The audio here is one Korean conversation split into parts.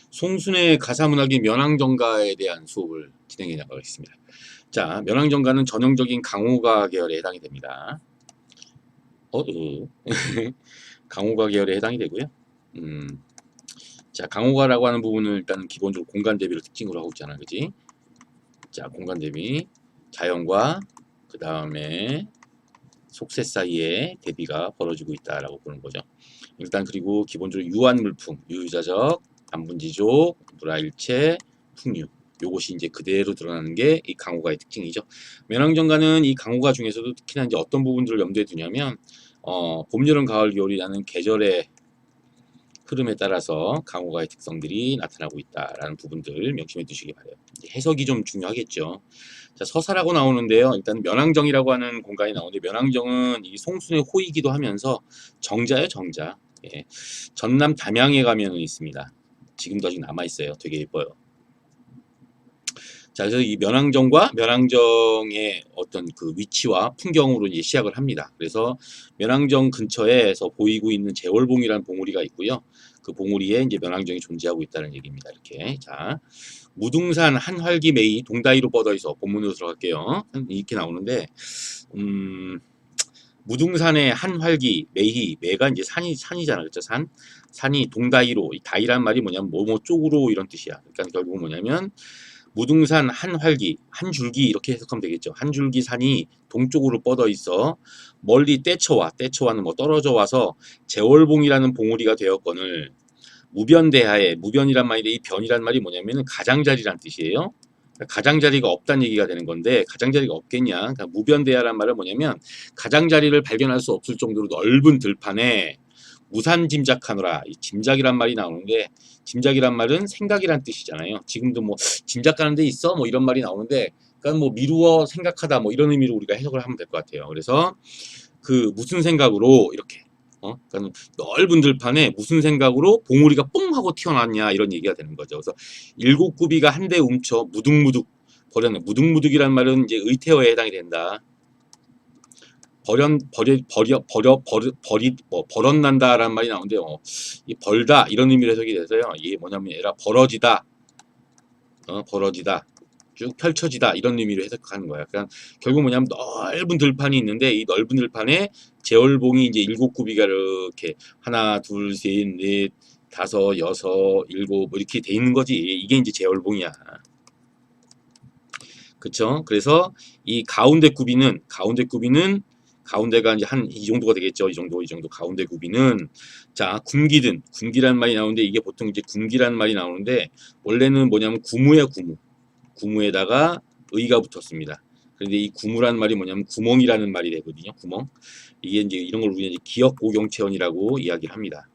송순의 가사문학이 면왕정가에 대한 수업을 진행해 나가겠습니다. 자, 면왕정가는 전형적인 강호가 계열에 해당이 됩니다. 강호가 계열에 해당이 되고요. 자, 강호가라고 하는 부분은 일단 기본적으로 공간 대비를 특징으로 하고 있잖아, 그지? 자, 공간 대비, 자연과 그 다음에 속세 사이에 대비가 벌어지고 있다라고 보는 거죠. 일단 그리고 기본적으로 유한물품, 유유자적, 반분지족, 물화일체, 풍류, 요것이 이제 그대로 드러나는 게 이 강호가의 특징이죠. 면왕정가는 이 강호가 중에서도 특히나 이제 어떤 부분들을 염두에 두냐면 봄, 여름, 가을, 겨울이라는 계절의 흐름에 따라서 강호가의 특성들이 나타나고 있다라는 부분들 명심해 두시기 바래요. 해석이 좀 중요하겠죠. 자, 서사라고 나오는데요. 일단 면왕정이라고 하는 공간이 나오는데 면왕정은 이 송순의 호이기도 하면서 정자예요, 정자. 예. 전남 담양에 가면은 있습니다. 지금도 아직 남아 있어요. 되게 예뻐요. 자, 그래서 이 면왕정과 면왕정의 어떤 그 위치와 풍경으로 이제 시작을 합니다. 그래서 면왕정 근처에서 보이고 있는 제월봉이라는 봉우리가 있고요. 그 봉우리에 이제 면왕정이 존재하고 있다는 얘기입니다. 이렇게. 자, 무등산 한활기 매이 동다이로 뻗어 있어. 본문으로 들어갈게요. 이렇게 나오는데, 무등산의 한활기 매희 매가 이제 산이잖아, 그렇죠? 산이 동다이로, 이 다이란 말이 뭐냐면 뭐뭐 쪽으로 이런 뜻이야. 그러니까 결국은 뭐냐면 무등산 한활기, 한 줄기 이렇게 해석하면 되겠죠. 한 줄기 산이 동쪽으로 뻗어 있어 멀리 떼쳐와는 뭐 떨어져 와서 제월봉이라는 봉우리가 되었거늘 무변대하에, 무변이란 말인데 이 변이란 말이 뭐냐면 가장자리란 뜻이에요. 가장자리가 없다는 얘기가 되는 건데 가장자리가 없겠냐. 그러니까 무변대하란 말은 뭐냐면 가장자리를 발견할 수 없을 정도로 넓은 들판에 무산짐작하노라. 이 짐작이란 말이 나오는데 짐작이란 말은 생각이란 뜻이잖아요. 지금도 뭐 짐작가는 데 있어 뭐 이런 말이 나오는데 그러니까 뭐 미루어 생각하다 뭐 이런 의미로 우리가 해석을 하면 될 것 같아요. 그래서 그 무슨 생각으로 이렇게 그러니까 넓은 들판에 무슨 생각으로 봉우리가 뽕 하고 튀어나왔냐 이런 얘기가 되는 거죠. 그래서 일곱 구비가 한데 움쳐 무득무득 버렸네. 무득무득이란 말은 이제 의태어에 해당이 된다. 버릇난다라는 말이 나오는데 이 벌다 이런 의미로 해석이 돼서요. 이게 뭐냐면 얘가 벌어지다, 벌어지다, 쭉 펼쳐지다 이런 의미로 해석하는 거야. 그러니까 결국 뭐냐면 넓은 들판이 있는데 이 넓은 들판에 제월봉이 이제 일곱 구비가 이렇게 하나, 둘, 셋, 넷, 다섯, 여섯, 일곱 뭐 이렇게 돼 있는 거지. 이게 이제 제월봉이야. 그쵸? 그래서 이 가운데 구비는 가운데가 이제 한 이 정도가 되겠죠. 이 정도 가운데 구비는 자 군기란 말이 나오는데 이게 보통 이제 군기란 말이 나오는데 원래는 뭐냐면 구무야 구무에다가 의가 붙었습니다. 그런데 이 구무란 말이 뭐냐면 구멍이라는 말이 되거든요. 구멍. 이게 이제 이런 걸 우리가 이제 기역고경체언이라고 이야기를 합니다.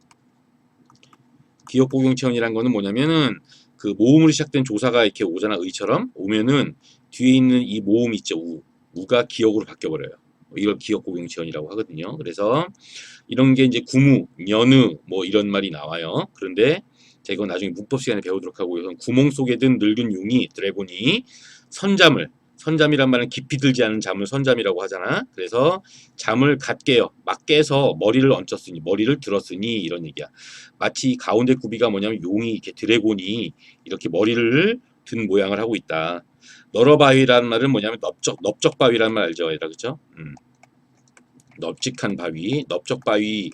기역고경체언이란 거는 뭐냐면은 그 모음으로 시작된 조사가 이렇게 오잖아. 의처럼 오면은 뒤에 있는 이 모음 있죠. 우가 기역으로 바뀌어 버려요. 이걸 기역고경체언이라고 하거든요. 그래서 이런 게 이제 구무, 연느 뭐 이런 말이 나와요. 그런데 제가 이건 나중에 문법 시간에 배우도록 하고 우선 구멍 속에 든 늙은 용이 드래곤이 선잠이란 말은 깊이 들지 않은 잠을 선잠이라고 하잖아. 그래서 잠을 갓 깨요. 막 깨서 머리를 들었으니 이런 얘기야. 마치 가운데 구비가 뭐냐면 용이 이렇게 드래곤이 이렇게 머리를 든 모양을 하고 있다. 너러바위라는 말은 뭐냐면 넓적바위라는 말 알죠, 얘들아, 그렇죠? 넓직한 바위, 넓적바위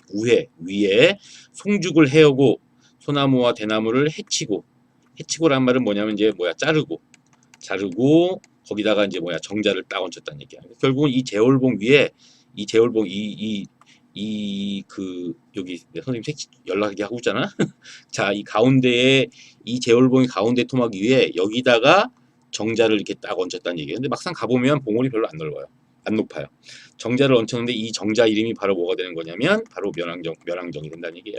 위에 송죽을 해오고 소나무와 대나무를 해치고란 말은 뭐냐면 이제 자르고 거기다가 이제 정자를 딱 얹혔다는 얘기야. 결국은 이 제월봉 위에 이 제월봉 그 여기 선생님 연락이 하고 있잖아. 자, 이 가운데에 이 제월봉이 가운데 토막 위에 여기다가 정자를 이렇게 딱 얹혔다는 얘기예요. 근데 막상 가보면 봉우리 별로 안 높아요. 정자를 얹혔는데 이 정자 이름이 바로 뭐가 되는 거냐면 바로 면왕정이 된다는 얘기예요.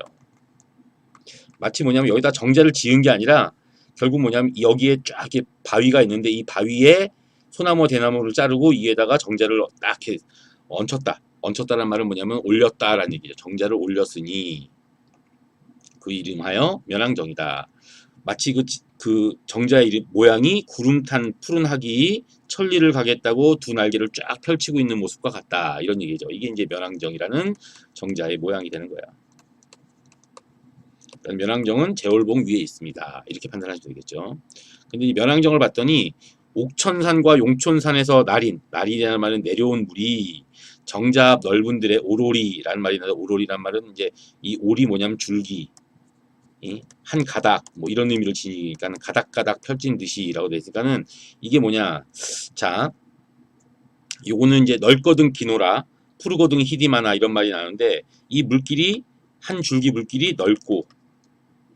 마치 뭐냐면 여기다 정자를 지은 게 아니라 결국 뭐냐면 여기에 쫙 이렇게 바위가 있는데 이 바위에 소나무 대나무를 자르고 위에다가 정자를 딱 이렇게 얹혔다는 말은 뭐냐면 올렸다라는 얘기죠. 정자를 올렸으니 그 이름하여 면왕정이다. 마치 그 정자의 이름 모양이 구름 탄 푸른 하기 천리를 가겠다고 두 날개를 쫙 펼치고 있는 모습과 같다. 이런 얘기죠. 이게 이제 면왕정이라는 정자의 모양이 되는 거야. 면왕정은 제월봉 위에 있습니다. 이렇게 판단하시면 되겠죠. 근데 이 면왕정을 봤더니 옥천산과 용촌산에서 날인이라는 말은 내려온 물이 정잡 넓은 들의 오로리라는 말이 나서 오로리란 말은 이제 이 오리 뭐냐면 줄기 한 가닥 뭐 이런 의미를 지니까 가닥가닥 펼친 듯이라고 돼 있으니까는 이게 뭐냐 자 요거는 이제 넓거든 기노라 푸르거든 히디마나 이런 말이 나는데 이 물길이 한 줄기 물길이 넓고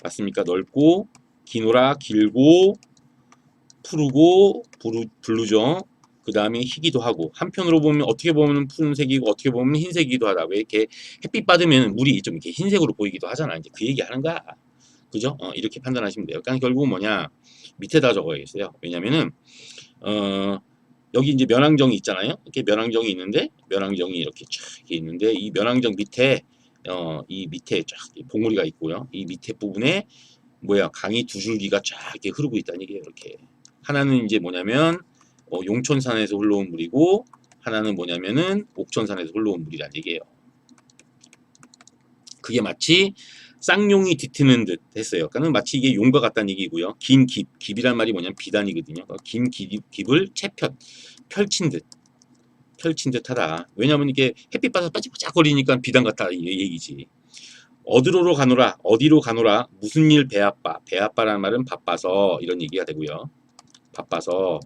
맞습니까? 넓고 기노라 길고 푸르고 블루죠. 그 다음에 희기도 하고 한편으로 보면 어떻게 보면 푸른색이고 어떻게 보면 흰색이기도 하다. 왜 이렇게 햇빛 받으면 물이 좀 이렇게 흰색으로 보이기도 하잖아. 이제 그 얘기 하는 거야. 그죠? 이렇게 판단하시면 돼요. 그러니까 결국은 뭐냐 밑에다 적어야겠어요. 왜냐면은 여기 이제 면왕정이 있잖아요. 이렇게 면왕정이 있는데 면왕정이 이렇게 쫙 있는데 이 면왕정 밑에 이 밑에 쫙 봉우리가 있고요. 이 밑에 부분에 뭐야 강이 두 줄기가 쫙 이렇게 흐르고 있다는 얘기예요. 이렇게 하나는 이제 뭐냐면 용촌산에서 흘러온 물이고 하나는 뭐냐면은 옥천산에서 흘러온 물이라는 얘기예요. 그게 마치 쌍용이 뒤트는 듯 했어요. 그러니까 마치 이게 용과 같다는 얘기고요. 긴 깁이란 말이 뭐냐면 비단이거든요. 긴 깁을 펼친 듯 하다. 왜냐하면 이게 햇빛 받아서 반짝반짝거리니까 비단 같다 이 얘기지. 어디로 가노라 무슨 일 배아빠라는 말은 바빠서 이런 얘기가 되고요. 바빠서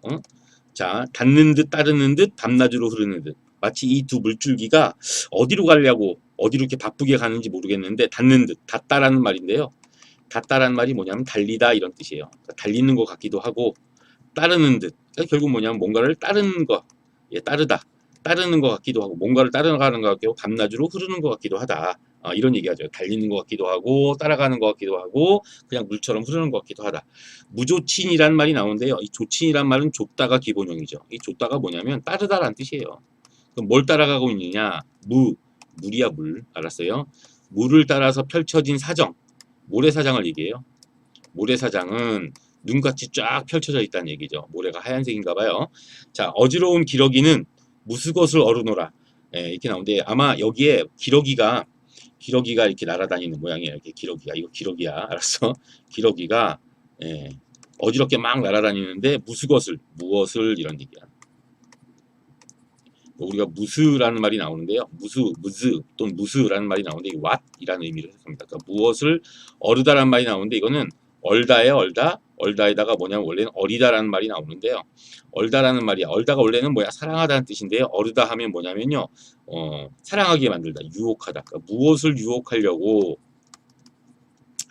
자 닿는 듯 따르는 듯 밤낮으로 흐르는 듯 마치 이 두 물줄기가 어디로 가려고 어디로 이렇게 바쁘게 가는지 모르겠는데 닿는 듯 닿다라는 말인데요. 닿다라는 말이 뭐냐면 달리다 이런 뜻이에요. 그러니까 달리는 것 같기도 하고 따르는 듯 그러니까 결국 뭐냐면 뭔가를 따르는 거 따르다 따르는 것 같기도 하고 뭔가를 따라가는 것 같기도 하고 밤낮으로 흐르는 것 같기도 하다. 이런 얘기하죠. 달리는 것 같기도 하고 따라가는 것 같기도 하고 그냥 물처럼 흐르는 것 같기도 하다. 무조친이란 말이 나오는데요. 이 조친이란 말은 좁다가 기본형이죠. 이 좁다가 뭐냐면 따르다라는 뜻이에요. 그럼 뭘 따라가고 있느냐? 물이야 물. 알았어요? 물을 따라서 펼쳐진 사정. 모래사장을 얘기해요. 모래사장은 눈같이 쫙 펼쳐져 있다는 얘기죠. 모래가 하얀색인가 봐요. 자, 어지러운 기러기는 무스것을 어루노라. 이렇게 나오는데 아마 여기에 기러기가 이렇게 날아다니는 모양이에요. 이렇게 기러기가 이거 기러기야. 알았어? 기러기가 어지럽게 막 날아다니는데 무엇을 이런 얘기야. 우리가 무스라는 말이 나오는데요. 무즈 또는 무스라는 말이 나오는데 what이라는 의미로 해석합니다. 그러니까 무엇을 어르다라는 말이 나오는데 이거는 얼다예요. 얼다에다가 뭐냐면 원래는 어리다라는 말이 나오는데요. 얼다라는 말이야. 얼다가 원래는 뭐야? 사랑하다는 뜻인데요. 어르다 하면 뭐냐면요. 사랑하게 만들다, 유혹하다. 그러니까 무엇을 유혹하려고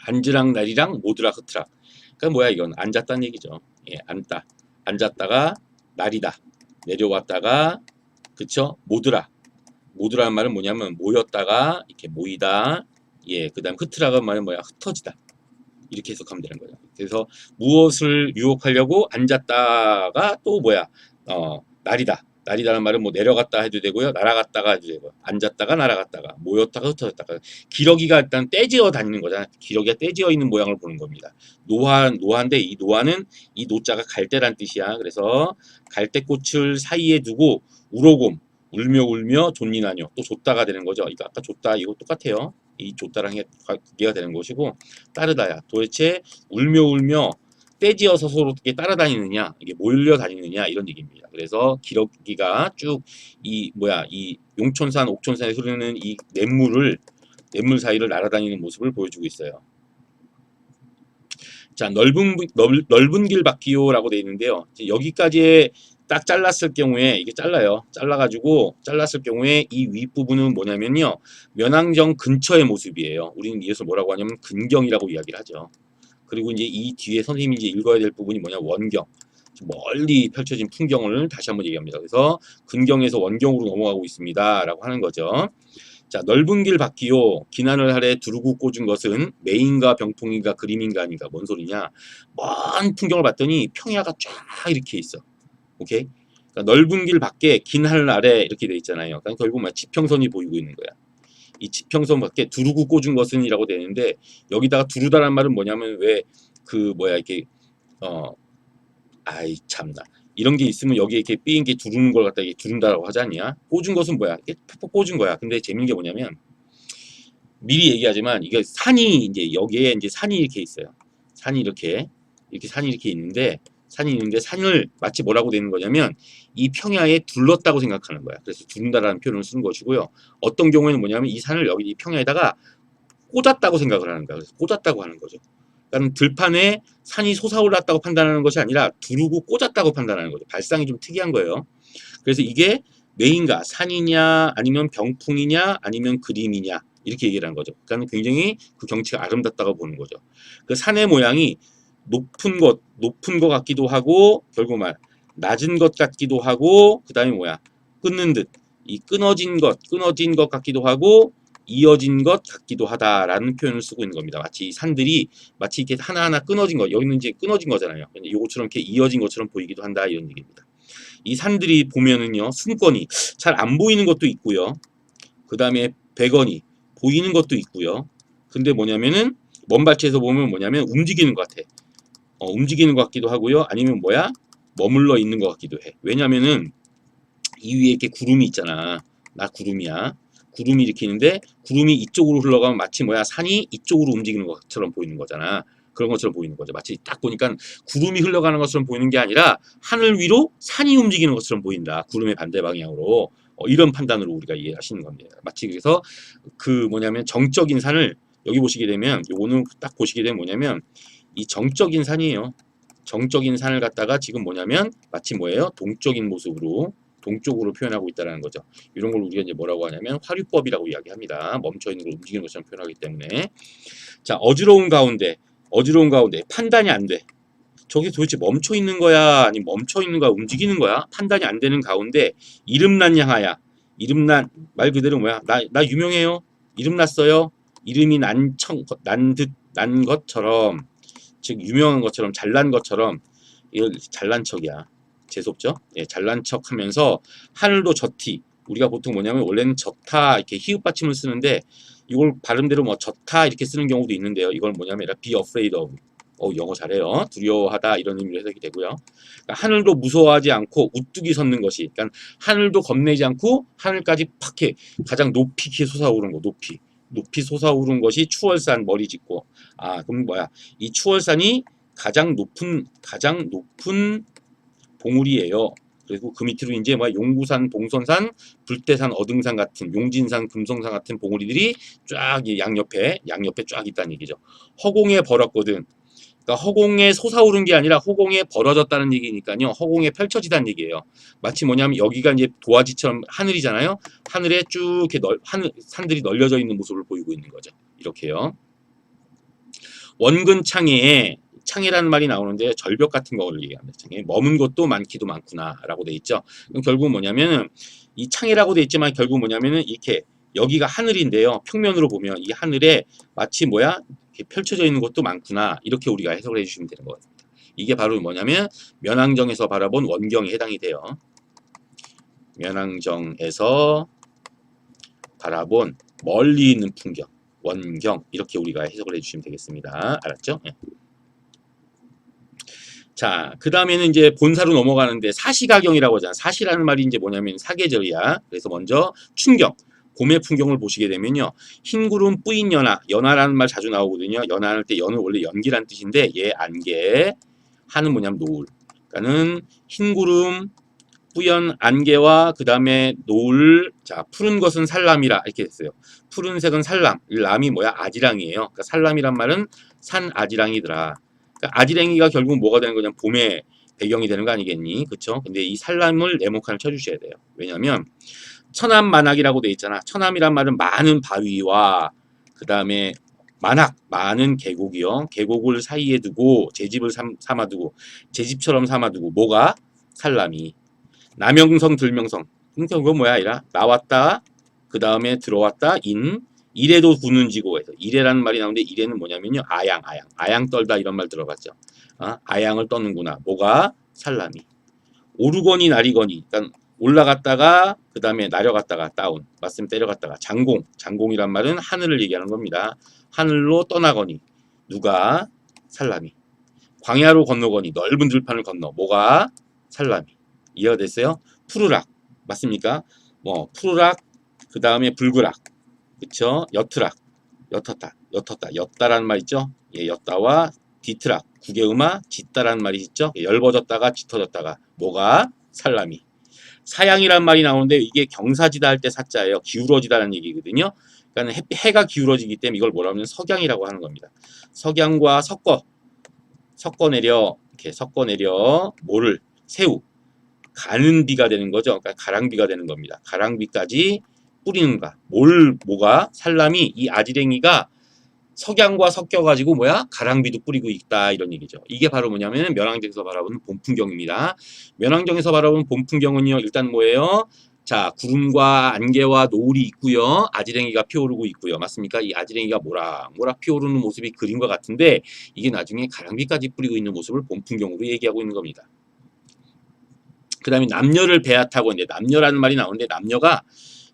앉으랑 날이랑 모드라 흐트라. 그러니까 뭐야 이건 앉았다는 얘기죠. 앉았다가 날이다. 내려왔다가 그쵸? 모드라는 말은 뭐냐면 모였다가 이렇게 모이다. 그다음 흐트라가 말은 뭐야? 흩어지다. 이렇게 해석하면 되는 거예요. 그래서 무엇을 유혹하려고 앉았다가 또 뭐야? 날이다. 날이다는 말은 뭐 내려갔다 해도 되고요. 날아갔다가 해도 되고 앉았다가 날아갔다가 모였다가 흩어졌다가 기러기가 일단 떼지어 다니는 거잖아요. 기러기가 떼지어 있는 모양을 보는 겁니다. 노화인데 이 노화는 이 노자가 갈대란 뜻이야. 그래서 갈대꽃을 사이에 두고 우로곰 울며 존니나뇨 또 줬다가 되는 거죠. 이거 아까 줬다 이거 똑같아요. 이 줬다랑 관계가 되는 것이고 따르다야. 도대체 울며 떼지어서 서로 어떻게 따라다니느냐 이게 몰려 다니느냐 이런 얘기입니다. 그래서 기러기가 쭉 이 용촌산 옥촌산에 흐르는 이 냇물 사이를 날아다니는 모습을 보여주고 있어요. 자 넓은 길 바뀌요라고 되어 있는데요. 여기까지의 딱 잘랐을 경우에 이게 잘랐을 경우에 이 윗부분은 뭐냐면요. 면왕정 근처의 모습이에요. 우리는 이것을 뭐라고 하냐면 근경이라고 이야기를 하죠. 그리고 이제 이 뒤에 선생님이 이제 읽어야 될 부분이 뭐냐 원경. 멀리 펼쳐진 풍경을 다시 한번 얘기합니다. 그래서 근경에서 원경으로 넘어가고 있습니다라고 하는 거죠. 자, 넓은 길 바뀌요. 기난을 하래 두르고 꽂은 것은 매인가 병풍인가 그림인가 아닌가 뭔 소리냐. 먼 풍경을 봤더니 평야가 쫙 이렇게 있어. 오케이? 그러니까 넓은 길 밖에 긴 하늘 아래 이렇게 돼 있잖아요. 그러니까 결국 지평선이 보이고 있는 거야. 이 지평선 밖에 두르고 꽂은 것은이라고 되는데 여기다가 두르다란 말은 뭐냐면 왜 이렇게 아이 참나 이런 게 있으면 여기에 이렇게 삐인 게 두르는 걸 갖다 두른다라고 하지 않냐? 꽂은 것은 뭐야? 이렇게 팍팍 꽂은 거야. 근데 재밌는 게 뭐냐면 미리 얘기하지만 이게 산이 이제 여기에 이제 산이 이렇게 있어요. 산이 이렇게 산이 이렇게 있는데 산을 마치 뭐라고 되는 거냐면 이 평야에 둘렀다고 생각하는 거야. 그래서 두른다라는 표현을 쓰는 것이고요. 어떤 경우에는 뭐냐면 이 산을 여기 이 평야에다가 꽂았다고 생각을 하는 거야. 그래서 꽂았다고 하는 거죠. 그러니까 들판에 산이 솟아올랐다고 판단하는 것이 아니라 두르고 꽂았다고 판단하는 거죠. 발상이 좀 특이한 거예요. 그래서 이게 메인가 산이냐 아니면 병풍이냐 아니면 그림이냐 이렇게 얘기를 한 거죠. 그러니까 굉장히 그 경치가 아름답다고 보는 거죠. 그 산의 모양이 높은 것 같기도 하고 결국 낮은 것 같기도 하고 그 다음에 뭐야 끊는 듯 이 끊어진 것 같기도 하고 이어진 것 같기도 하다라는 표현을 쓰고 있는 겁니다. 마치 이 산들이 마치 이렇게 하나하나 끊어진 거 여기는 이제 끊어진 거잖아요. 요것처럼 이렇게 이어진 것처럼 보이기도 한다 이런 얘기입니다. 이 산들이 보면은요 승권이 잘 안 보이는 것도 있고요. 그 다음에 백원이 보이는 것도 있고요. 근데 뭐냐면은 먼 발치에서 보면 뭐냐면 움직이는 것 같아. 움직이는 것 같기도 하고요. 아니면 뭐야 머물러 있는 것 같기도 해. 왜냐면은 이 위에 이렇게 구름이 있잖아. 나 구름이야. 구름이 이렇게 있는데 구름이 이쪽으로 흘러가면 마치 뭐야 산이 이쪽으로 움직이는 것처럼 보이는 거잖아. 그런 것처럼 보이는 거죠. 마치 딱 보니까 구름이 흘러가는 것처럼 보이는 게 아니라 하늘 위로 산이 움직이는 것처럼 보인다. 구름의 반대 방향으로. 이런 판단으로 우리가 이해하시는 겁니다. 마치 그래서 그 뭐냐면 정적인 산을 여기 보시게 되면 요거는 딱 보시게 되면 뭐냐면 이 정적인 산이에요. 정적인 산을 갖다가 지금 뭐냐면 마치 뭐예요? 동쪽으로 표현하고 있다는 거죠. 이런 걸 우리가 이제 뭐라고 하냐면 화류법이라고 이야기합니다. 멈춰 있는 걸 움직이는 것처럼 표현하기 때문에 자 어지러운 가운데 판단이 안 돼. 저게 도대체 멈춰 있는 거야 아니면 멈춰 있는 거야 움직이는 거야 판단이 안 되는 가운데 이름난 양하야 이름난 말 그대로 뭐야 나 유명해요 이름 났어요 이름이 난 것처럼 즉 유명한 것처럼 잘난 것처럼 이거 잘난 척이야 재수없죠 예, 잘난 척 하면서 하늘도 젖티 우리가 보통 뭐냐면 원래는 젖타 이렇게 히읗 받침을 쓰는데 이걸 발음대로 뭐 젖타 이렇게 쓰는 경우도 있는데요 이걸 뭐냐면 be afraid of 영어 잘해요. 두려워하다 이런 의미로 해석이 되고요. 그러니까 하늘도 무서워하지 않고 우뚝이 섰는 것이 그러니까 하늘도 겁내지 않고 하늘까지 팍 해 가장 높이 솟아오른 거 높이 솟아오른 것이 추월산 머리 짚고 그럼 뭐야 이 추월산이 가장 높은 봉우리예요. 그리고 그 밑으로 이제 뭐 용구산, 봉선산, 불대산, 어등산 같은 용진산, 금성산 같은 봉우리들이 쫙 양옆에 쫙 있다는 얘기죠. 허공에 벌었거든. 그러니까 허공에 솟아오른 게 아니라 허공에 벌어졌다는 얘기니까요. 허공에 펼쳐지다는 얘기예요. 마치 뭐냐면 여기가 이제 도화지처럼 하늘이잖아요. 하늘에 쭉 이렇게 산들이 널려져 있는 모습을 보이고 있는 거죠. 이렇게요. 원근 창해라는 말이 나오는데 절벽 같은 거를 얘기합니다. 창해. 머문 곳도 많기도 많구나라고 돼 있죠. 그럼 결국 뭐냐면은 이 창해라고 돼 있지만 결국 뭐냐면은 이렇게 여기가 하늘인데요. 평면으로 보면 이 하늘에 마치 뭐야 이렇게 펼쳐져 있는 것도 많구나 이렇게 우리가 해석을 해주시면 되는 것 같습니다. 이게 바로 뭐냐면 면왕정에서 바라본 원경에 해당이 돼요. 면왕정에서 바라본 멀리 있는 풍경 원경 이렇게 우리가 해석을 해주시면 되겠습니다. 알았죠? 네. 자, 그 다음에는 이제 본사로 넘어가는데 사시가경이라고 하잖아. 사시라는 말이 이제 뭐냐면 사계절이야. 그래서 먼저 춘경, 봄의 풍경을 보시게 되면요. 흰구름 뿌인 연화라는 말 자주 나오거든요. 연화할 때 연은 원래 연기란 뜻인데 얘 안개, 하는 뭐냐면 노을. 그러니까는 흰구름, 뿌연 안개와 그 다음에 노을, 자 푸른 것은 살람이라 이렇게 됐어요. 푸른색은 살람, 람이 뭐야? 아지랑이에요. 그러니까 살람이란 말은 산 아지랑이더라. 그러니까 아지랑이가 결국 뭐가 되는 거냐면 봄의 배경이 되는 거 아니겠니? 그쵸? 근데 이 살람을 네모칸을 쳐주셔야 돼요. 왜냐면 천암만악이라고 돼 있잖아. 천암이란 말은 많은 바위와 그 다음에 많은 계곡이요. 계곡을 사이에 두고 제집을 삼아두고 제집처럼 삼아두고 뭐가? 살람이. 남영성 들명성. 그러니까 그거 뭐야? 아니라 나왔다. 그 다음에 들어왔다. 이래도 구는 지고에서 이래라는 말이 나오는데 이래는 뭐냐면요. 아양 떨다 이런 말 들어봤죠. 아양을 떠는구나. 뭐가? 살람이. 오르거니 나리거니. 일단 올라갔다가 그 다음에 내려갔다가 다운. 맞으면 때려갔다가 장공이란 말은 하늘을 얘기하는 겁니다. 하늘로 떠나거니. 누가? 살람이. 광야로 건너거니. 넓은 들판을 건너. 뭐가? 살람이. 이해가 됐어요? 푸르락. 맞습니까? 푸르락. 그 다음에 불그락. 그쵸? 여트락. 였다라는 말 있죠? 예, 였다와 뒤트락, 구개음화, 짙다라는 말이 있죠? 예, 열버졌다가 짙어졌다가 뭐가? 살라미. 사양이란 말이 나오는데 이게 경사지다 할 때 사자예요. 기울어지다라는 얘기거든요. 그러니까 해가 기울어지기 때문에 이걸 뭐라 하면 석양이라고 하는 겁니다. 석양과 섞어내려 이렇게 섞어내려 뭐를 새우 가는 비가 되는 거죠. 그러니까 가랑비가 되는 겁니다. 가랑비까지 뿌리는가. 뭐가 살람이 이 아지랭이가 석양과 섞여가지고 뭐야 가랑비도 뿌리고 있다 이런 얘기죠. 이게 바로 뭐냐면 면왕정에서 바라보는 봄 풍경입니다. 면왕정에서 바라보는 봄 풍경은요 일단 뭐예요? 자 구름과 안개와 노을이 있고요. 아지랭이가 피어오르고 있고요. 맞습니까? 이 아지랭이가 모락모락 피어오르는 모습이 그린 것 같은데 이게 나중에 가랑비까지 뿌리고 있는 모습을 봄 풍경으로 얘기하고 있는 겁니다. 그 다음에 남녀를 배아타고 이제 남녀라는 말이 나오는데 남녀가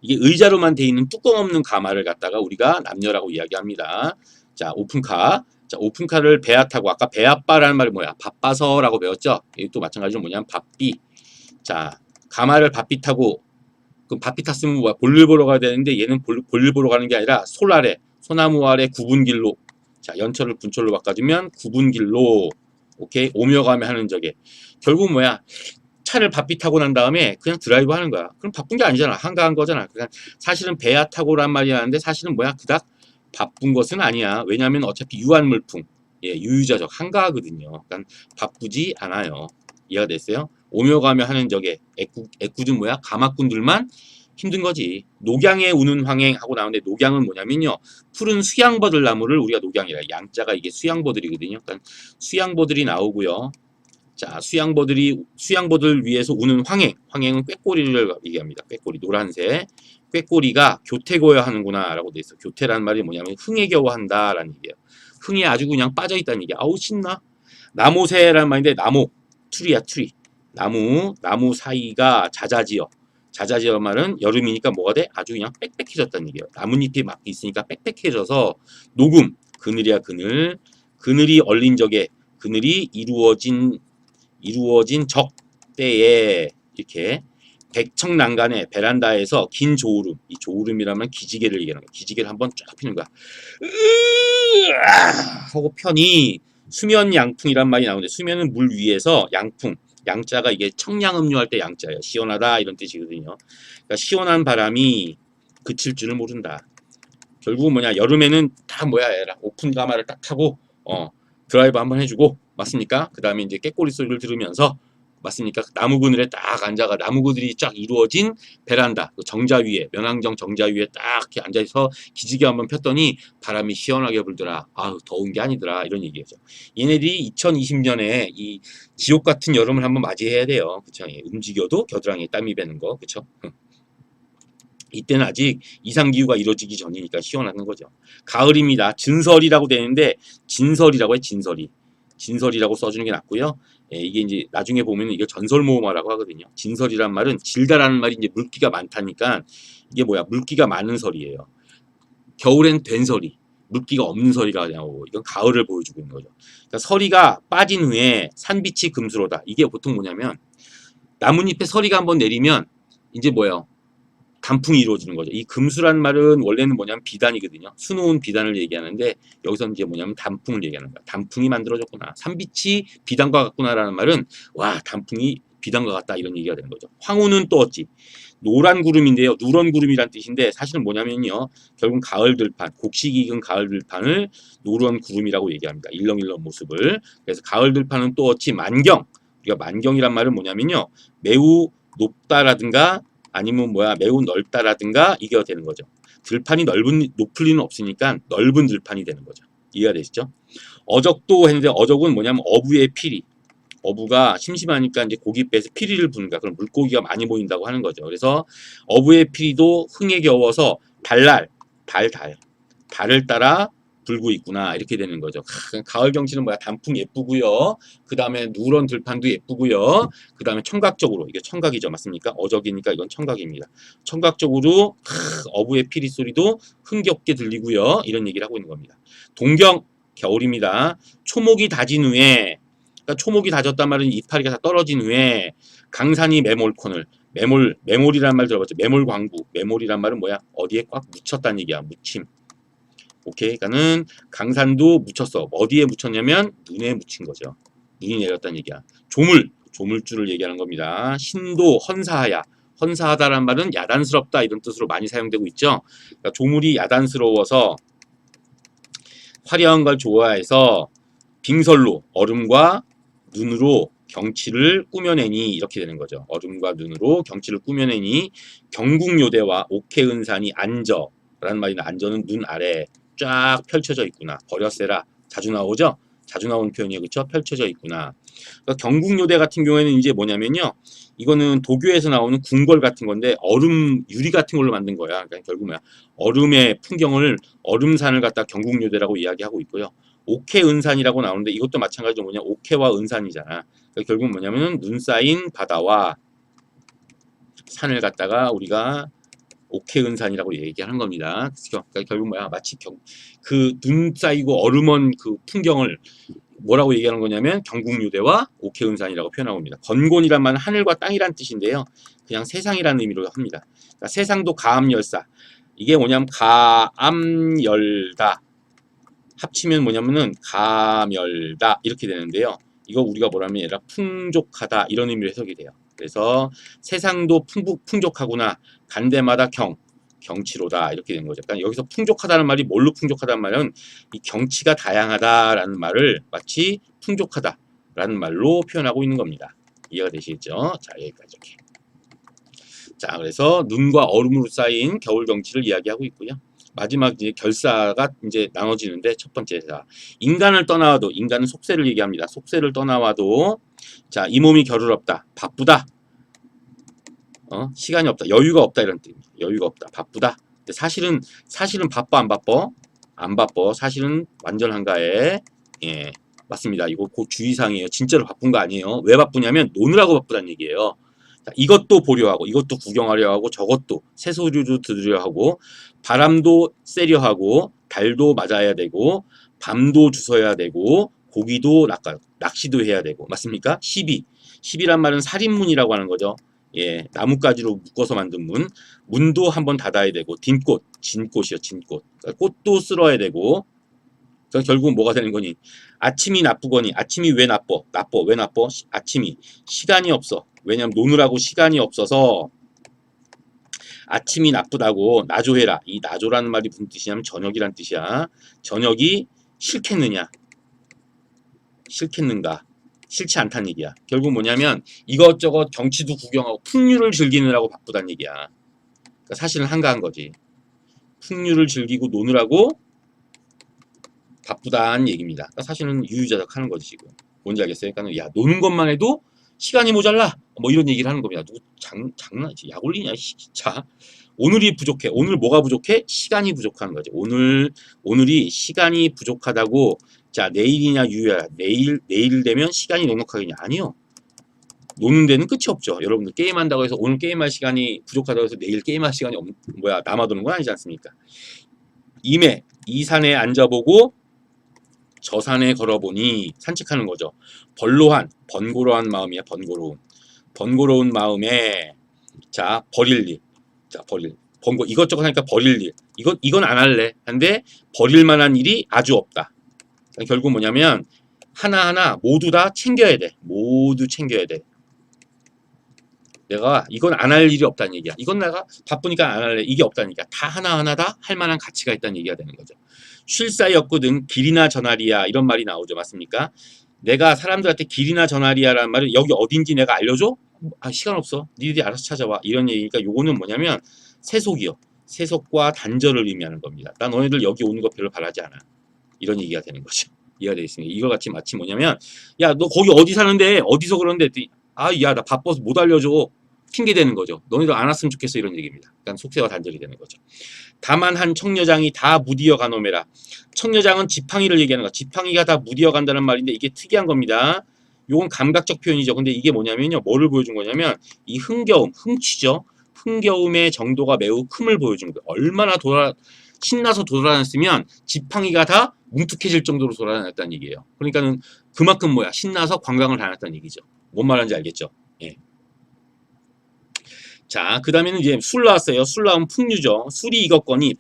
이게 의자로만 돼 있는 뚜껑 없는 가마를 갖다가 우리가 남녀라고 이야기합니다. 자 오픈카. 자 오픈카를 배아타고 아까 배아빠라는 말이 뭐야? 바빠서라고 배웠죠? 이것도 마찬가지로 뭐냐면 바삐. 자 가마를 바삐 타고 그럼 바삐 탔으면 뭐야? 볼일 보러 가야 되는데 얘는 볼일 보러 가는 게 아니라 솔 아래 소나무 아래 굽은 길로 자 연철을 분철로 바꿔주면 굽은 길로 오케이 오며 가며 하는 적에 결국 뭐야? 차를 바삐 타고 난 다음에 그냥 드라이브 하는 거야. 그럼 바쁜 게 아니잖아. 한가한 거잖아. 그러니까 사실은 배야 타고란 말이 나는데 사실은 뭐야? 그닥 바쁜 것은 아니야. 왜냐하면 어차피 유한물품, 예, 유유자적 한가하거든요. 그러니까 바쁘지 않아요. 이해가 됐어요? 오며 가며 하는 적에 애꿎은 뭐야? 가마꾼들만 힘든 거지. 녹양에 우는 황행 하고 나오는데 녹양은 뭐냐면요. 푸른 수양버들 나무를 우리가 녹양이라 양자가 이게 수양버들이거든요. 그러니까 수양버들이 나오고요. 자, 수양버들 위해서 우는 황행은 꾀꼬리를 얘기합니다. 꾀꼬리, 노란색. 꾀꼬리가 교태고야 하는구나 라고 돼 있어. 교태라는 말이 뭐냐면 흥에 겨워한다 라는 얘기예요. 흥에 아주 그냥 빠져있다는 얘기야. 아우 신나. 나무새라는 말인데 나무, 투리야 투리. 나무 사이가 자자지어. 자자지어 말은 여름이니까 뭐가 돼? 아주 그냥 빽빽해졌다는 얘기예요. 나뭇잎이 막 있으니까 빽빽해져서 녹음, 그늘이야 그늘. 그늘이 얼린 적에 그늘이 이루어진 적때에 이렇게 백청난간의 베란다에서 긴 조울음, 이 조울음이라면 기지개를 얘기하는 거야. 기지개를 한번 쫙 피는 거야. 하고 편히 수면 양풍이란 말이 나오는데 수면은 물 위에서 양풍, 양자가 이게 청량음료 할 때 양자예요. 시원하다 이런 뜻이거든요. 그러니까 시원한 바람이 그칠 줄을 모른다. 결국은 뭐냐 여름에는 다 뭐야 오픈 가마를 딱 타고 드라이브 한번 해주고 맞습니까? 그 다음에 이제 꾀꼬리 소리를 들으면서 맞습니까? 나무 그늘에 딱 앉아가 나무 그늘이 쫙 이루어진 베란다 그 정자 위에 면왕정 정자 위에 딱 이렇게 앉아서 기지개 한번 폈더니 바람이 시원하게 불더라. 아우 더운 게 아니더라 이런 얘기죠. 얘네들이 2020년에 이 지옥 같은 여름을 한번 맞이해야 돼요. 그쵸? 움직여도 겨드랑이에 땀이 배는 거 그쵸? 이때는 아직 이상기후가 이루어지기 전이니까 시원하는 거죠. 가을입니다. 진설이라고 되는데 진설이라고 해 진설이. 진설이라고 써주는 게 낫고요. 예, 이게 이제 나중에 보면 이게 전설모음화라고 하거든요. 진설이란 말은 질다라는 말이 이제 물기가 많다니까 이게 뭐야 물기가 많은 설이에요. 겨울엔 된설이 물기가 없는 설이가 나오고 이건 가을을 보여주고 있는 거죠. 그러니까 서리가 빠진 후에 산빛이 금수로다. 이게 보통 뭐냐면 나뭇잎에 서리가 한번 내리면 이제 뭐예요? 단풍이 이루어지는 거죠. 이 금수란 말은 원래는 뭐냐면 비단이거든요. 수놓은 비단을 얘기하는데 여기서 이제 뭐냐면 단풍을 얘기하는 거야. 단풍이 만들어졌구나. 산빛이 비단과 같구나라는 말은 와 단풍이 비단과 같다 이런 얘기가 되는 거죠. 황후는 또 어찌? 노란 구름인데요. 누런 구름이란 뜻인데 사실은 뭐냐면요. 결국 가을 들판, 곡식이 익은 가을 들판을 노란 구름이라고 얘기합니다. 일렁일렁 모습을. 그래서 가을 들판은 또 어찌 만경. 우리가 만경이란 말은 뭐냐면요. 매우 높다라든가 아니면 뭐야 매우 넓다라든가 이게 되는 거죠. 들판이 높을 리는 없으니까 넓은 들판이 되는 거죠. 이해가 되시죠? 어적도 했는데 어적은 뭐냐면 어부의 피리. 어부가 심심하니까 이제 고기 빼서 피리를 부는가 그럼 물고기가 많이 보인다고 하는 거죠. 그래서 어부의 피리도 흥에 겨워서 달을 따라 불고 있구나 이렇게 되는 거죠. 가을 경치는 뭐야 단풍 예쁘고요. 그 다음에 누런 들판도 예쁘고요. 그 다음에 청각적으로 이게 청각이죠, 맞습니까? 어적이니까 이건 청각입니다. 청각적으로 어부의 피리 소리도 흥겹게 들리고요. 이런 얘기를 하고 있는 겁니다. 동경 겨울입니다. 초목이 다진 후에 그러니까 초목이 다졌단 말은 이파리가 다 떨어진 후에 강산이 매몰콘을 매몰이란 말 들어봤죠? 매몰광부 매몰이란 말은 뭐야? 어디에 꽉 묻혔다는 얘기야. 묻힘. 오케이. 그러니까는 강산도 묻혔어. 어디에 묻혔냐면 눈에 묻힌 거죠. 눈이 내렸다는 얘기야. 조물주를 얘기하는 겁니다. 신도 헌사하야. 헌사하다란 말은 야단스럽다 이런 뜻으로 많이 사용되고 있죠. 그러니까 조물이 야단스러워서 화려한 걸 좋아해서 빙설로 얼음과 눈으로 경치를 꾸며내니 이렇게 되는 거죠. 얼음과 눈으로 경치를 꾸며내니 경국요대와 옥해은산이 안저라는 말이나 안저는 눈 아래 쫙 펼쳐져 있구나. 버려세라 자주 나오죠. 자주 나오는 표현이에요. 그렇죠? 펼쳐져 있구나. 그러니까 경국요대 같은 경우에는 이제 뭐냐면요. 이거는 도교에서 나오는 궁궐 같은 건데 얼음 유리 같은 걸로 만든 거야. 그러니까 결국 뭐야? 얼음의 풍경을 얼음산을 갖다 경국요대라고 이야기하고 있고요. 옥해은산이라고 나오는데 이것도 마찬가지로 뭐냐? 옥해와 은산이잖아. 그러니까 결국 뭐냐면은 눈 쌓인 바다와 산을 갖다가 우리가 옥해은산이라고 얘기하는 겁니다. 그러니까 결국 뭐야? 마치 그 눈 쌓이고 얼음원 그 풍경을 뭐라고 얘기하는 거냐면 경국유대와 옥해은산이라고 표현하고 있습니다. 건곤이란 말은 하늘과 땅이란 뜻인데요. 그냥 세상이라는 의미로 합니다. 그러니까 세상도 가암열사. 이게 뭐냐면 가암열다. 합치면 뭐냐면은 가멸다 이렇게 되는데요. 이거 우리가 뭐라면 얘가 풍족하다 이런 의미로 해석이 돼요. 그래서 세상도 풍족하구나. 간데마다 경치로다 이렇게 된 거죠. 그러니까 여기서 풍족하다는 말이 뭘로 풍족하다는 말은 이 경치가 다양하다라는 말을 마치 풍족하다라는 말로 표현하고 있는 겁니다. 이해가 되시겠죠? 자, 여기까지 이렇게. 자, 그래서 눈과 얼음으로 쌓인 겨울 경치를 이야기하고 있고요. 마지막 이제 결사가 이제 나눠지는데 첫 번째가 인간을 떠나와도 인간은 속세를 얘기합니다. 속세를 떠나와도 자, 이 몸이 겨를 없다. 바쁘다. 시간이 없다. 여유가 없다 이런 뜻입니다. 여유가 없다. 바쁘다. 근데 사실은 바빠 안 바빠? 안 바빠. 사실은 완전 한가해. 예. 맞습니다. 이거 곧 주의사항이에요. 진짜로 바쁜 거 아니에요. 왜 바쁘냐면 노느라고 바쁘다는 얘기예요. 자, 이것도 보려 하고 이것도 구경하려 하고 저것도 새소리도 들으려 하고 바람도 쐬려 하고 달도 맞아야 되고 밤도 주서야 되고 고기도 낚시도 해야 되고 맞습니까? 10이란 말은 살인문이라고 하는 거죠. 예, 나뭇가지로 묶어서 만든 문도 한번 닫아야 되고 딘꽃, 진꽃이요, 진꽃. 그러니까 꽃도 쓸어야 되고 결국은 뭐가 되는 거니? 아침이 나쁘거니 아침이 왜 나빠? 왜 나빠? 아침이 시간이 없어. 왜냐면 노느라고 시간이 없어서 아침이 나쁘다고 나조해라. 이 나조라는 말이 무슨 뜻이냐면 저녁이란 뜻이야. 저녁이 싫겠느냐? 싫겠는가? 싫지 않다는 얘기야. 결국 뭐냐면 이것저것 경치도 구경하고 풍류를 즐기느라고 바쁘다는 얘기야. 그러니까 사실은 한가한 거지. 풍류를 즐기고 노느라고 바쁘다는 얘기입니다. 그러니까 사실은 유유자적하는 거지 지금. 뭔지 알겠어요? 그러니까 야 노는 것만 해도 시간이 모자라 뭐 이런 얘기를 하는 겁니다. 누구 장난이지? 약 올리냐? 자, 오늘이 부족해. 오늘 뭐가 부족해? 시간이 부족한 거지. 오늘이 시간이 부족하다고. 자, 내일이냐 유야. 내일 되면 시간이 넉넉하겠냐? 아니요. 노는 데는 끝이 없죠. 여러분들 게임한다고 해서 오늘 게임할 시간이 부족하다고 해서 내일 게임할 시간이 남아도는 건 아니지 않습니까? 임해 이 산에 앉아보고 저 산에 걸어보니 산책하는 거죠. 번거로운 마음이야. 번거로운 마음에 자 버릴 일. 자 이것저것 하니까 버릴 일. 이건 안 할래. 근데 버릴 만한 일이 아주 없다. 그러니까 결국 뭐냐면 하나하나 모두 다 챙겨야 돼. 모두 챙겨야 돼. 내가 이건 안 할 일이 없다는 얘기야. 이건 내가 바쁘니까 안 할래. 이게 없다는 얘기야. 다 하나하나 다 할 만한 가치가 있다는 얘기가 되는 거죠. 쉴 사이 없거든 길이나 전화리야 이런 말이 나오죠. 맞습니까? 내가 사람들한테 길이나 전화리야라는 말은 여기 어딘지 내가 알려줘? 시간 없어. 니들이 알아서 찾아와. 이런 얘기니까 요거는 뭐냐면 세속이요. 세속과 단절을 의미하는 겁니다. 나 너네들 여기 오는 거 별로 바라지 않아. 이런 얘기가 되는 거죠. 이해가 되겠습니다. 이거 같이 마치 뭐냐면 야 너 거기 어디 사는데 어디서 그러는데 야 나 바빠서 못 알려줘. 핑계 대는 거죠. 너희들 안 왔으면 좋겠어 이런 얘기입니다. 그러니까 속세와 단절이 되는 거죠. 다만 한 청려장이 다 무디어 가노메라. 청려장은 지팡이를 얘기하는 거. 지팡이가 다 무디어 간다는 말인데 이게 특이한 겁니다. 요건 감각적 표현이죠. 근데 이게 뭐냐면요. 뭐를 보여준 거냐면 이 흥취죠. 흥겨움의 정도가 매우 큼을 보여준 거예요. 얼마나 신나서 돌아다녔으면 지팡이가 다 뭉툭해질 정도로 돌아다녔다는 얘기예요. 그러니까는 그만큼 뭐야 신나서 관광을 다녔다는 얘기죠. 뭔 말하는지 알겠죠? 예. 자, 그 다음에는 이제 술 나왔어요. 술 나오면 풍류죠. 술이 익었거니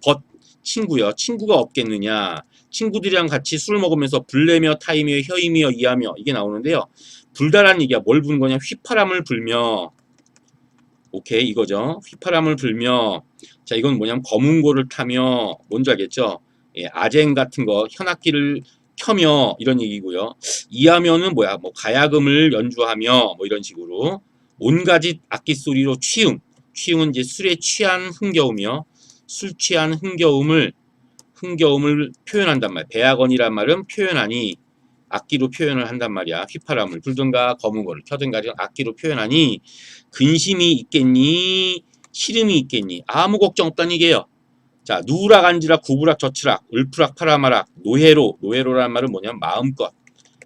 친구요. 친구가 없겠느냐. 친구들이랑 같이 술 먹으면서 불내며 타이며 혀이며 이하며 이게 나오는데요. 불다라는 얘기야. 뭘 부는 거냐? 휘파람을 불며. 오케이 이거죠. 휘파람을 불며. 자 이건 뭐냐면 검은고를 타며 뭔지 알겠죠? 예, 아쟁 같은 거 현악기를 켜며 이런 얘기고요. 이하면은 뭐야? 뭐 가야금을 연주하며 뭐 이런 식으로 온가지 악기 소리로 취음. 취음은 이제 술에 취한 흥겨우며 술 취한 흥겨움을 표현한단 말이야. 배악언이란 말은 표현하니 악기로 표현을 한단 말이야. 휘파람을 불든가 검은 거를 켜든가 악기로 표현하니 근심이 있겠니? 시름이 있겠니? 아무 걱정 없다는 얘기예요. 자, 누우락 앉으락 구부락 젖히락 을푸락 파라마락 노해로라는 말은 뭐냐면 마음껏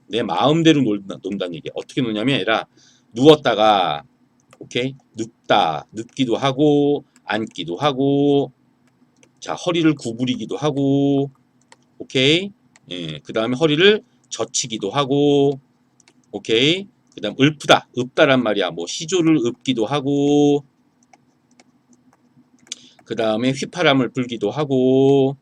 내 마음대로 논다는 얘기야. 어떻게 노냐면 아니라 누웠다가 오케이 눕기도 하고 앉기도 하고 자 허리를 구부리기도 하고 오케이 예, 그 다음에 허리를 젖히기도 하고 오케이 그 다음 읊다란 말이야. 뭐 시조를 읊기도 하고 그 다음에 휘파람을 불기도 하고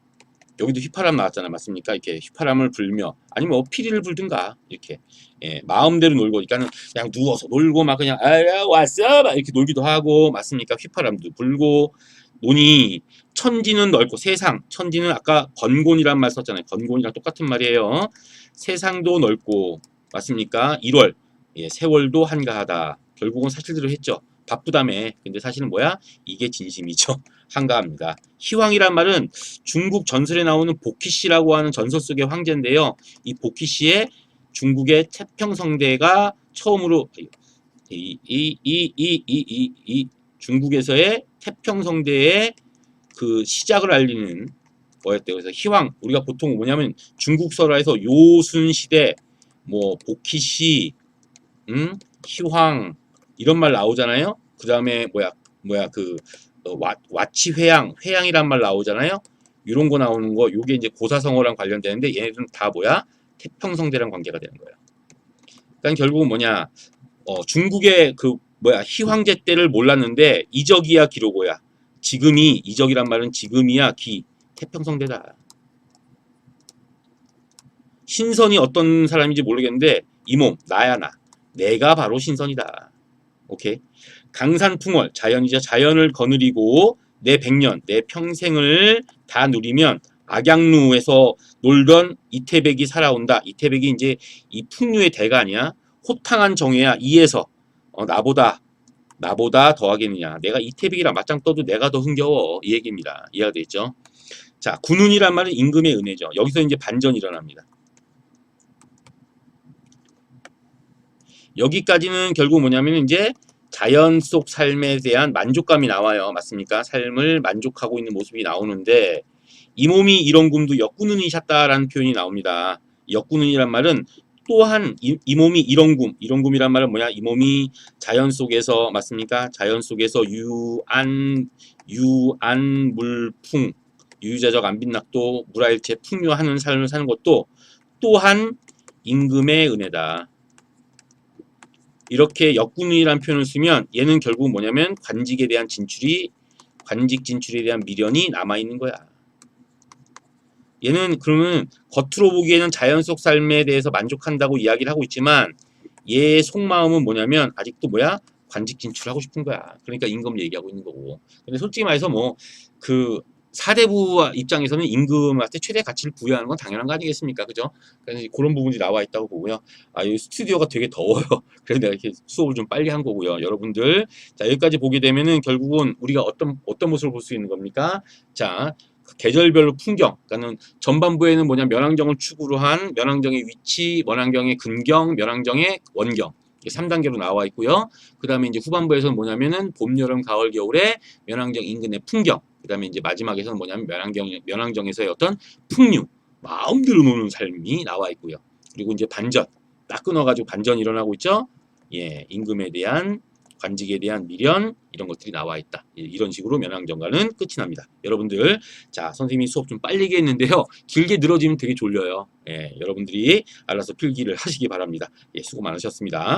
여기도 휘파람 나왔잖아 맞습니까? 이렇게 휘파람을 불며 아니면 뭐 피리를 불든가 이렇게 예, 마음대로 놀고 그러니까는 그냥 누워서 놀고 막 그냥 아야 왔어 막 이렇게 놀기도 하고 맞습니까? 휘파람도 불고 논이 천지는 넓고 세상 천지는 아까 건곤이란 말 썼잖아요. 건곤이랑 똑같은 말이에요. 세상도 넓고 맞습니까? 1월 예, 세월도 한가하다. 결국은 사실대로 했죠. 바쁘다며. 근데 사실은 뭐야? 이게 진심이죠. 한가합니다. 희왕이란 말은 중국 전설에 나오는 보키씨라고 하는 전설 속의 황제인데요. 이 보키씨의 중국의 태평성대가 처음으로 중국에서의 태평성대의 그 시작을 알리는 거였대요. 그래서 희왕 우리가 보통 뭐냐면 중국 설화에서 요순 시대 뭐 보키씨 희황 이런 말 나오잖아요. 그 다음에 뭐야 그 회양이란 말 나오잖아요. 이런 거 나오는 거 요게 이제 고사성어랑 관련되는데 얘네들은 다 뭐야 태평성대랑 관계가 되는 거예요. 그러니까 결국은 뭐냐 중국의 그 희황제 때를 몰랐는데 이적이야 기로고야. 지금이 이적이란 말은 지금이야 태평성대다. 신선이 어떤 사람인지 모르겠는데 이 몸 나야 나 내가 바로 신선이다. 오케이. 강산풍월 자연이죠. 자연을 거느리고 내 100년 내 평생을 다 누리면 악양루에서 놀던 이태백이 살아온다. 이태백이 이제 이 풍류의 대가 아니야. 호탕한 정회야 이에서 나보다 더하겠느냐. 내가 이태백이랑 맞짱 떠도 내가 더 흥겨워. 이 얘기입니다. 이해가 되겠죠? 자, 군운이란 말은 임금의 은혜죠. 여기서 이제 반전이 일어납니다. 여기까지는 결국 뭐냐면 이제 자연 속 삶에 대한 만족감이 나와요. 맞습니까? 삶을 만족하고 있는 모습이 나오는데 이 몸이 이런 굼도 역군운이셨다라는 표현이 나옵니다. 역군운이란 말은 또한 이 몸이 이런 굼이란 말은 뭐야? 이 몸이 자연 속에서 맞습니까? 자연 속에서 유안물풍 유유자적 안빈낙도 무라일체 풍요하는 삶을 사는 것도 또한 임금의 은혜다. 이렇게 역군이라는 표현을 쓰면 얘는 결국 뭐냐면 관직 진출에 대한 미련이 남아있는 거야. 얘는 그러면 겉으로 보기에는 자연 속 삶에 대해서 만족한다고 이야기를 하고 있지만 얘의 속마음은 뭐냐면 아직도 관직 진출하고 싶은 거야. 그러니까 임금 얘기하고 있는 거고. 근데 솔직히 말해서 그 사대부 입장에서는 임금한테 최대 가치를 부여하는 건 당연한 거 아니겠습니까? 그죠? 그래서 그런 부분이 나와 있다고 보고요. 여기 스튜디오가 되게 더워요. 그래서 내가 이렇게 수업을 좀 빨리 한 거고요. 여러분들, 자, 여기까지 보게 되면은 결국은 우리가 어떤 모습을 볼 수 있는 겁니까? 자, 계절별로 풍경, 그러니까는 전반부에는 명왕정을 축으로 한 명왕정의 위치, 명왕정의 근경, 명왕정의 원경. 3단계로 나와 있고요. 그 다음에 이제 후반부에서는 뭐냐면은 봄, 여름, 가을, 겨울에 명왕정 인근의 풍경. 그 다음에 이제 마지막에서는 뭐냐면 명왕정에서의 어떤 풍류, 마음대로 노는 삶이 나와 있고요. 그리고 이제 반전, 딱 끊어가지고 반전이 일어나고 있죠. 예, 임금에 대한 관직에 대한 미련 이런 것들이 나와 있다. 이런 식으로 명왕정가는 끝이 납니다. 여러분들, 자 선생님이 수업 좀 빨리 했는데요. 길게 늘어지면 되게 졸려요. 예, 여러분들이 알아서 필기를 하시기 바랍니다. 예, 수고 많으셨습니다.